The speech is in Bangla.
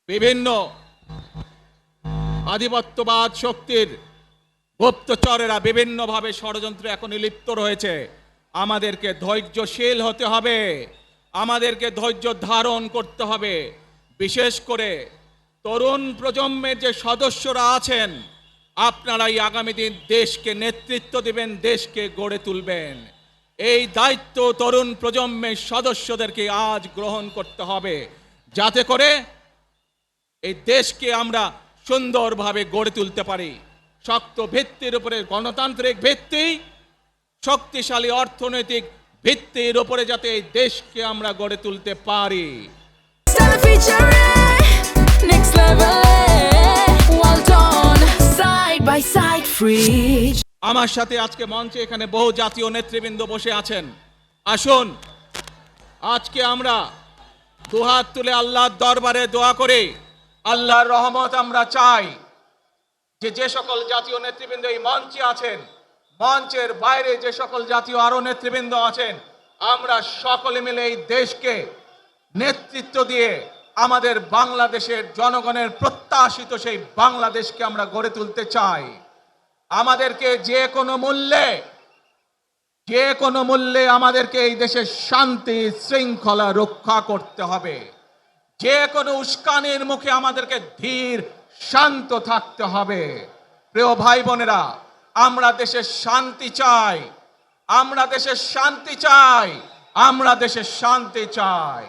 বিভিন্ন আধিপত্যবাদ শক্তির গুপ্তচরেরা বিভিন্নভাবে ষড়যন্ত্রে এখন লিপ্ত রয়েছে। আমাদেরকে ধৈর্যশীল হতে হবে, আমাদেরকে ধৈর্য ধারণ করতে হবে। বিশেষ করে তরুণ প্রজন্মের যে সদস্যরা আছেন, আপনারাই আগামী দিন দেশকে নেতৃত্ব দিবেন, দেশকে গড়ে তুলবেন। এই দায়িত্ব তরুণ প্রজন্মের সদস্যদেরকে আজ গ্রহণ করতে হবে, যাতে করে এই দেশকে আমরা সুন্দরভাবে গড়ে তুলতে পারি। শক্ত ভিত্তির উপরে গণতান্ত্রিক ভিত্তি, শক্তিশালী অর্থনৈতিক ভিত্তির উপরে যাতে এই দেশকে আমরা গড়ে তুলতে পারি। আমার সাথে আজকে মঞ্চে এখানে বহু জাতীয় নেতৃবৃন্দ বসে আছেন। আসুন আজকে আমরা দুহাত তুলে আল্লাহর দরবারে দোয়া করে আল্লাহর রহমত আমরা চাই। যে সকল জাতীয় নেতৃবৃন্দ এই মঞ্চে আছেন, মঞ্চের বাইরে যে সকল জাতীয় আরো নেতৃবৃন্দ আছেন, আমরা সকলে মিলে এই দেশকে নেতৃত্ব দিয়ে আমাদের বাংলাদেশের জনগণের প্রত্যাশিত সেই বাংলাদেশকে আমরা গড়ে তুলতে চাই। আমাদেরকে যে কোনো মূল্যে আমাদেরকে এই দেশের শান্তি শৃঙ্খলা রক্ষা করতে হবে। যে কোনো উস্কানির মুখে আমাদেরকে ধীর শান্ত থাকতে হবে। প্রিয় ভাই বোনেরা, আমরা দেশের শান্তি চাই, আমরা দেশের শান্তি চাই, আমরা দেশের শান্তি চাই।